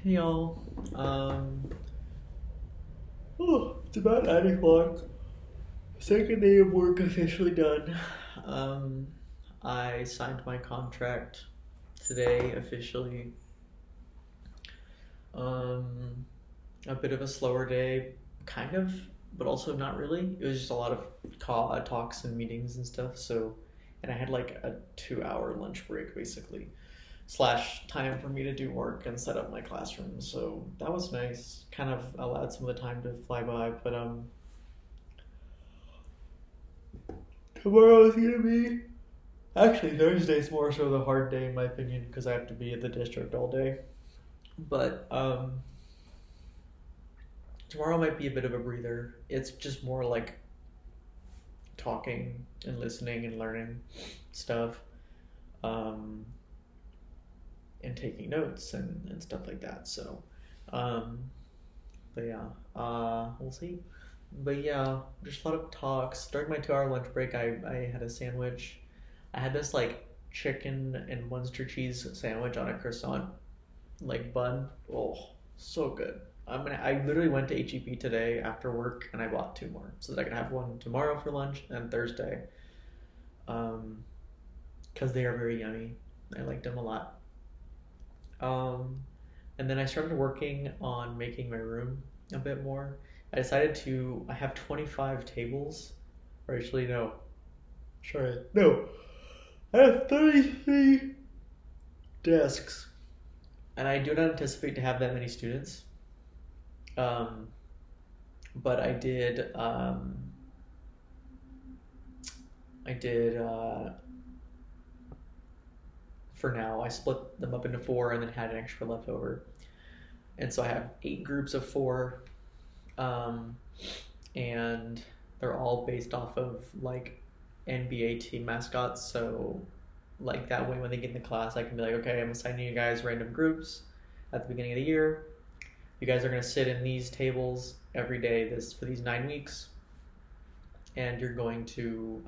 Hey y'all. It's about 9 o'clock. Second day of work officially done. Um, I signed my contract today officially. Um, a bit of a slower day, kind of, but also not really. It was just a lot of talks and meetings and stuff. And I had like a 2 hour lunch break basically, slash time for me to do work and set up my classroom. So that was nice. Kind of allowed some of the time to fly by. But tomorrow is gonna be actually Thursday's more so the hard day in my opinion because I have to be at the district all day. But tomorrow might be a bit of a breather. It's just more like talking and listening and learning stuff. Um, and taking notes and stuff like that. Um, but yeah, we'll see. But yeah, just a lot of talks. During my 2 hour lunch break, I had a sandwich. I had this like chicken and Munster cheese sandwich on a croissant, like bun. Oh, so good. I literally went to HEB today after work and I bought two more so that I can have one tomorrow for lunch and Thursday. Um, because they are very yummy. I liked them a lot. Um, and then I started working on making my room a bit more. I have 25 tables, or actually, no, sorry, no, I have 33 desks, and I do not anticipate to have that many students. Um, but I did, for now, I split them up into four and then had an extra left over. And so I have 8 groups of 4, um, and they're all based off of like NBA team mascots. So like that way, when they get in the class, I can be like, okay, I'm assigning you guys random groups at the beginning of the year. You guys are going to sit in these tables every day this for these 9 weeks, and you're going to,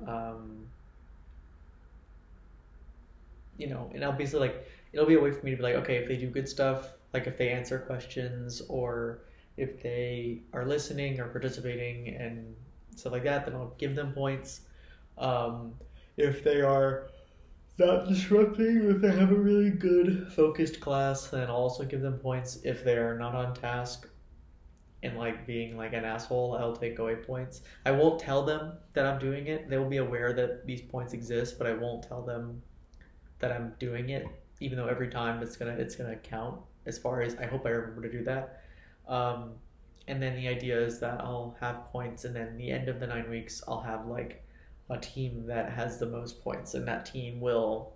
and I'll basically like it'll be a way for me to be like, okay, if they do good stuff, like if they answer questions or if they are listening or participating and stuff like that, then I'll give them points. If they are not disrupting or if they have a really good focused class, then I'll also give them points. If they are not on task and like being like an asshole, I'll take away points. I won't tell them that I'm doing it. They will be aware that these points exist, but I won't tell them that I'm doing it, even though every time it's gonna count. As far as I hope I remember to do that. Um, and then the idea is that I'll have points, and then the end of the 9 weeks, I'll have like a team that has the most points, and that team will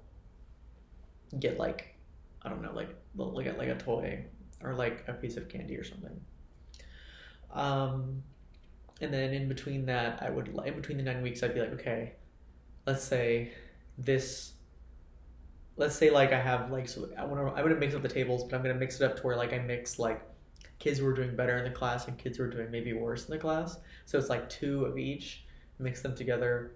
get like, I don't know, like they'll get like a toy or like a piece of candy or something. Um, and then in between the 9 weeks, I'd be like, okay, let's say this let's say like I have like so I'm gonna mix up the tables, but I'm gonna mix it up to where like I mix like kids who are doing better in the class and kids who are doing maybe worse in the class. So it's like two of each, mix them together,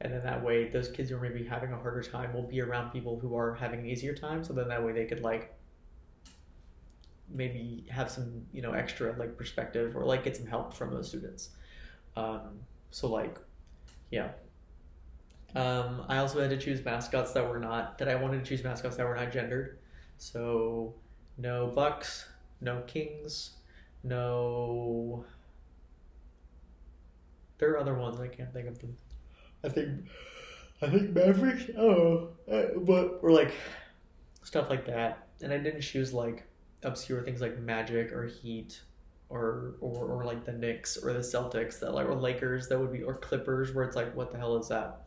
and then that way those kids who are maybe having a harder time will be around people who are having an easier time. So then that way they could like maybe have some extra like perspective or like get some help from those students. So like yeah, I also had to choose mascots that I wanted to choose mascots that were not gendered. So no bucks, no kings, no. There are other ones I can't think of them. I think I think Mavericks. Oh, but or like stuff like that. And I didn't choose like obscure things like Magic or Heat or like the Knicks or the Celtics that like or Lakers that would be or Clippers where it's like what the hell is that?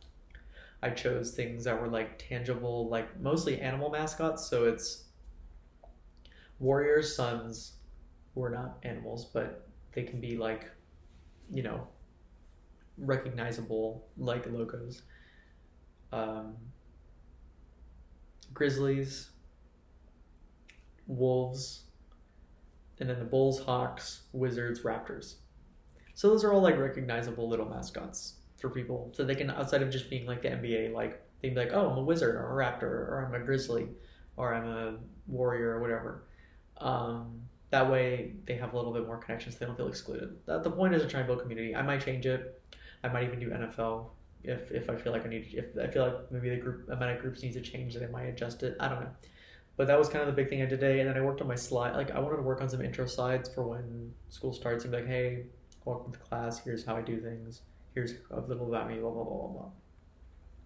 I chose things that were like tangible, like mostly animal mascots. So it's Warriors, Suns, who are not animals, but they can be like, you know, recognizable like logos. Um, Grizzlies, Wolves, and then the Bulls, Hawks, Wizards, Raptors. So those are all like recognizable little mascots for people. So they can, outside of just being like the NBA, like they can be like, oh, I'm a Wizard or a Raptor or I'm a Grizzly or I'm a Warrior or whatever. That way they have a little bit more connections. So they don't feel excluded. The point is to try and build community. I might change it. I might even do NFL if I feel like I need. If I feel like maybe the amount of groups needs to change, then I might adjust it. I don't know. But that was kind of the big thing I did today. And then I worked on my slide. Like I wanted to work on some intro slides for when school starts and be like, hey, welcome to class. Here's how I do things. Here's a little about me. Blah blah blah blah blah.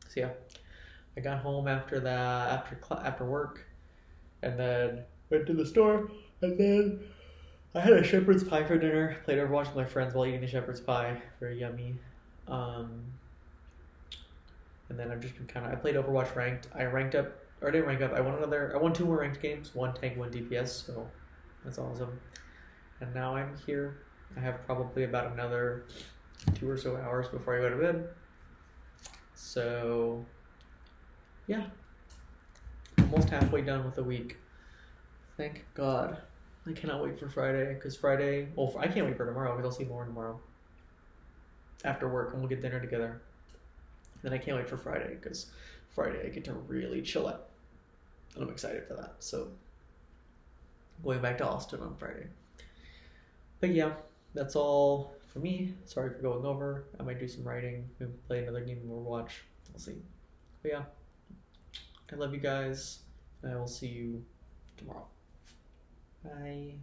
So yeah, I got home after that after work, and then went to the store, and then I had a shepherd's pie for dinner. Played Overwatch with my friends while eating the shepherd's pie. Very yummy. Um, and then I've just been I played Overwatch ranked. I ranked up, or I didn't rank up. I won 2 more ranked games. 1 tank, 1 DPS. So that's awesome. And now I'm here. I have probably about another 2 or so hours before I go to bed. So yeah, almost halfway done with the week. Thank God. I cannot wait for Friday, because Friday, well, I can't wait for tomorrow, because I'll see Lauren tomorrow after work, and we'll get dinner together. Then I can't wait for Friday, because Friday I get to really chill out, and I'm excited for that. So, going back to Austin on Friday. But yeah, that's all for me. Sorry for going over. I might do some writing, maybe play another game or watch. We'll see. But yeah, I love you guys, and I will see you tomorrow. Bye.